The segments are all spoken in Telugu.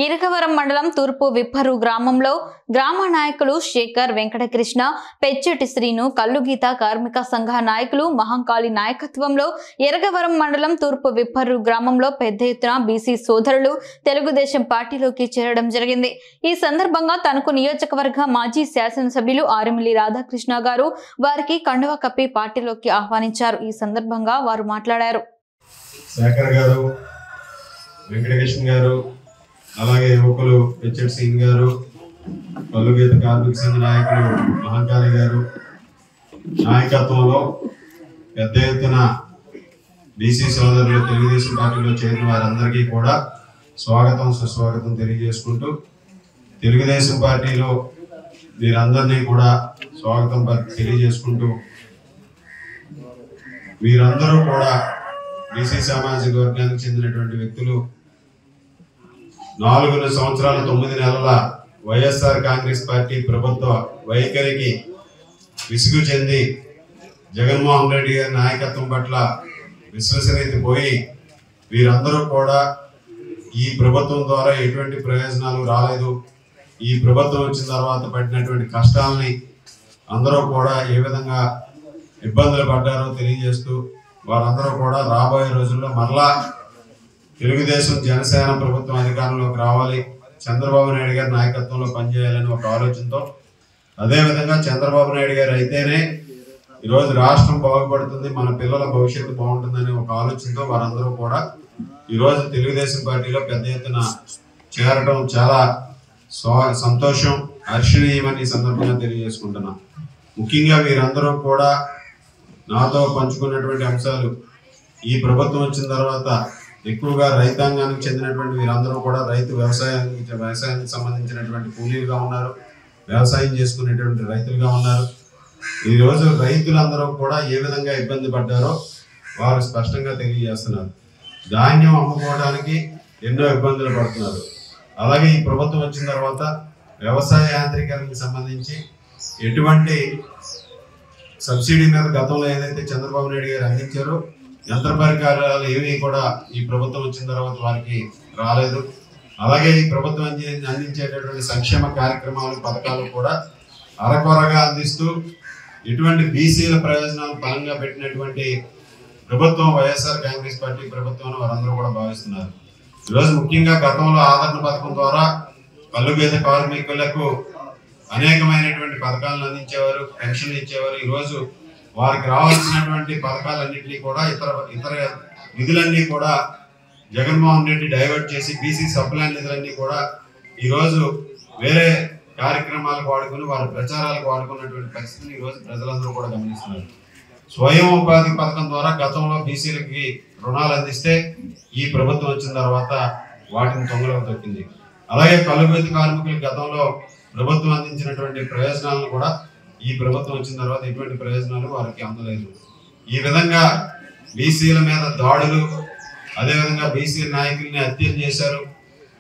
ఇరగవరం మండలం తూర్పు విప్పరు గ్రామంలో గ్రామ నాయకులు శేఖర్ వెంకటకృష్ణ పెచ్చటి శ్రీను కల్లుగీత కార్మిక సంఘ నాయకులు మహంకాళి నాయకత్వంలో ఇరగవరం మండలం తూర్పు విప్పరు గ్రామంలో పెద్ద ఎత్తున బీసీ సోదరులు తెలుగుదేశం పార్టీలోకి చేరడం జరిగింది। ఈ సందర్భంగా తనకు నియోజకవర్గ మాజీ శాసనసభ్యులు ఆరిమిల్లి రాధాకృష్ణ గారు వారికి కండువా కప్పి పార్టీలోకి ఆహ్వానించారు। ఈ సందర్భంగా వారు మాట్లాడారు। శేఖర్ గారు, వెంకటకృష్ణ గారు, అలాగే యువకులు పెచ్చటి సింగ్ గారు, కల్లుగీత కార్మిక సంఘ నాయకులు మహంకాళి గారు నాయకత్వంలో పెద్ద ఎత్తున బీసీ సోదరులు తెలుగుదేశం పార్టీలో చేరిన వారందరికీ కూడా స్వాగతం సుస్వాగతం తెలియజేసుకుంటూ తెలుగుదేశం పార్టీలో వీరందరినీ కూడా స్వాగతం తెలియజేసుకుంటూ వీరందరూ కూడా బీసీ సామాజిక వర్గానికి చెందినటువంటి వ్యక్తులు 4 సంవత్సరాల 9 నెలల వైఎస్ఆర్ కాంగ్రెస్ పార్టీ ప్రభుత్వ వైఖరికి విసుగు చెంది జగన్మోహన్ రెడ్డి గారి నాయకత్వం పట్ల విశ్వసనీయత పోయి వీరందరూ కూడా ఈ ప్రభుత్వం ద్వారా ఎటువంటి ప్రయోజనాలు రాలేదు, ఈ ప్రభుత్వం వచ్చిన తర్వాత పడినటువంటి కష్టాలని అందరూ కూడా ఏ విధంగా ఇబ్బందులు పడ్డారో తెలియజేస్తూ వారందరూ కూడా రాబోయే రోజుల్లో మరలా తెలుగుదేశం జనసేన ప్రభుత్వం అధికారంలోకి రావాలి, చంద్రబాబు నాయుడు గారి నాయకత్వంలో పనిచేయాలని ఒక ఆలోచనతో, అదేవిధంగా చంద్రబాబు నాయుడు గారు అయితేనే ఈరోజు రాష్ట్రం బాగుపడుతుంది, మన పిల్లల భవిష్యత్తు బాగుంటుందనే ఒక ఆలోచనతో వారందరూ కూడా ఈరోజు తెలుగుదేశం పార్టీలో పెద్ద ఎత్తున చేరడం చాలా సంతోషం, హర్షణీయమని ఈ సందర్భంగా తెలియజేసుకుంటున్నాం। ముఖ్యంగా వీరందరూ కూడా నాతో పంచుకున్నటువంటి అంశాలు, ఈ ప్రభుత్వం వచ్చిన తర్వాత ఎక్కువగా రైతాంగానికి చెందినటువంటి వీరందరూ కూడా వ్యవసాయానికి సంబంధించినటువంటి కూలీలుగా ఉన్నారు, వ్యవసాయం చేసుకునేటువంటి రైతులుగా ఉన్నారు। ఈరోజు రైతులందరూ కూడా ఏ విధంగా ఇబ్బంది పడ్డారో వారు స్పష్టంగా తెలియజేస్తున్నారు। ధాన్యం అమ్ముకోవడానికి ఎన్నో ఇబ్బందులు పడుతున్నారు। అలాగే ఈ ప్రభుత్వం వచ్చిన తర్వాత వ్యవసాయ యాంత్రీకరణకు సంబంధించి ఎటువంటి సబ్సిడీ మీద గతంలో ఏదైతే చంద్రబాబు నాయుడు గారు అందించారో యంత్ర పరికరాలు ఏవి కూడా ఈ ప్రభుత్వం వచ్చిన తర్వాత వారికి రాలేదు। అలాగే ఈ ప్రభుత్వం అందించేటటువంటి సంక్షేమ కార్యక్రమాలు పథకాలు కూడా అరకొరగా అందిస్తూ ఇటువంటి బీసీల ప్రయోజనాలు బలంగా పెట్టినటువంటి ప్రభుత్వం వైఎస్ఆర్ కాంగ్రెస్ పార్టీ ప్రభుత్వం వారందరూ కూడా భావిస్తున్నారు। ఈరోజు ముఖ్యంగా గతంలో ఆదరణ పథకం ద్వారా కల్లుగీత కార్మికులకు అనేకమైనటువంటి పథకాలను అందించేవారు, పెన్షన్లు ఇచ్చేవారు। ఈరోజు వారికి రావాల్సినటువంటి పథకాలన్నింటినీ కూడా ఇతర నిధులన్నీ కూడా జగన్మోహన్ రెడ్డి డైవర్ట్ చేసి బీసీ సప్లాన్ నిధులన్నీ కూడా ఈరోజు వేరే కార్యక్రమాలకు వాడుకుని వారి ప్రచారాలకు వాడుకున్నటువంటి పరిస్థితిని ఈరోజు ప్రజలందరూ కూడా గమనిస్తున్నారు। స్వయం ఉపాధి పథకం ద్వారా గతంలో బీసీలకి రుణాలు అందిస్తే ఈ ప్రభుత్వం వచ్చిన తర్వాత వాటిని తొంగలో తొక్కింది। అలాగే కల్లుగీత కార్మికులు గతంలో ప్రభుత్వం అందించినటువంటి ప్రయోజనాలను కూడా ఈ ప్రభుత్వం వచ్చిన తర్వాత ఎటువంటి ప్రయోజనాలు వారికి అందలేదు। ఈ విధంగా బీసీల మీద దాడులు, అదేవిధంగా బీసీ నాయకుల్ని హత్యలు చేశారు।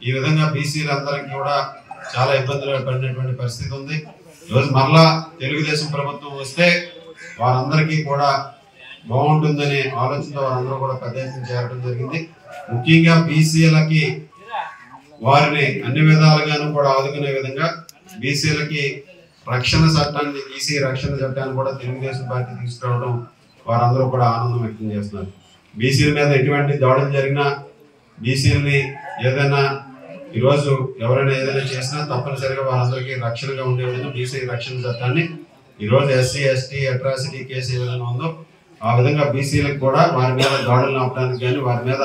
ఈ విధంగా బీసీలందరికీ కూడా చాలా ఇబ్బందులు పడినటువంటి పరిస్థితి ఉంది। ఈరోజు మరలా తెలుగుదేశం ప్రభుత్వం వస్తే వారందరికీ కూడా బాగుంటుందనే ఆలోచనతో వారందరూ కూడా పెద్ద ఎత్తున చేరడం జరిగింది। ముఖ్యంగా బీసీలకి వారిని అన్ని విధాలుగాను కూడా ఆదుకునే విధంగా బీసీలకి రక్షణ చట్టాన్ని, బీసీ రక్షణ చట్టాన్ని కూడా తెలుగుదేశం పార్టీ తీసుకురావడం వారందరూ కూడా ఆనందం వ్యక్తం చేస్తున్నారు। బీసీల మీద ఎటువంటి దాడులు జరిగినా, బీసీలని ఏదైనా ఈరోజు ఎవరైనా ఏదైనా చేసినా తప్పనిసరిగా వారందరికీ రక్షణగా ఉండే విధంగా బీసీ రక్షణ చట్టాన్ని ఈరోజు ఎస్సీ ఎస్టీ అట్రాసిటీ కేసు ఏ విధంగా ఉందో ఆ విధంగా బీసీలకు కూడా వారి మీద దాడులు ఆపడానికి కానీ వారి మీద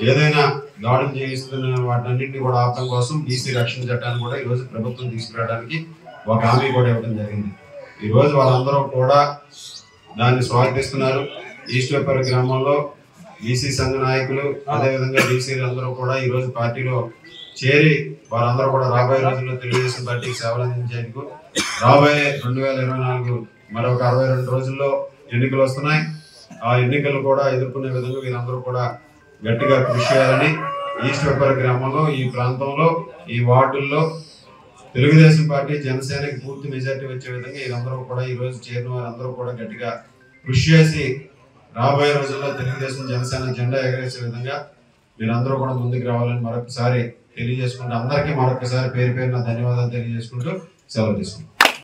ఏదైనా దాడులు చేయిస్తున్న వాటన్నింటినీ కూడా ఆపడం కోసం బీసీ రక్షణ చట్టాన్ని కూడా ఈరోజు ప్రభుత్వం తీసుకురావడానికి ఒక హామీ కూడా ఇవ్వడం జరిగింది। ఈరోజు వాళ్ళందరూ కూడా దాన్ని స్వాగతిస్తున్నారు। ఈస్ట్ వేపర్ గ్రామంలో బీసీ సంఘ నాయకులు, అదేవిధంగా బీసీలు అందరూ కూడా ఈరోజు పార్టీలో చేరి వారందరూ కూడా రాబోయే రోజుల్లో తెలుగుదేశం పార్టీకి సేవలు అందించేందుకు రాబోయే 2024 మరొక 62 రోజుల్లో ఎన్నికలు వస్తున్నాయి। ఆ ఎన్నికలు కూడా ఎదుర్కొనే విధంగా వీరందరూ కూడా గట్టిగా కృషి చేయాలని ఈస్ట్ వేపర్ గ్రామంలో, ఈ ప్రాంతంలో, ఈ వార్డుల్లో తెలుగుదేశం పార్టీ జనసేనకి పూర్తి మెజార్టీ వచ్చే విధంగా వీరందరూ కూడా ఈరోజు చేరిన వారందరూ కూడా గట్టిగా కృషి చేసి రాబోయే రోజుల్లో తెలుగుదేశం జనసేన జెండా ఎగరేసే విధంగా మీరందరూ కూడా ముందుకు రావాలని మరొకసారి తెలియజేసుకుంటూ అందరికీ మరొకసారి పేరు పేరున ధన్యవాదాలు తెలియజేసుకుంటూ సెలవు తీసుకుంటాం.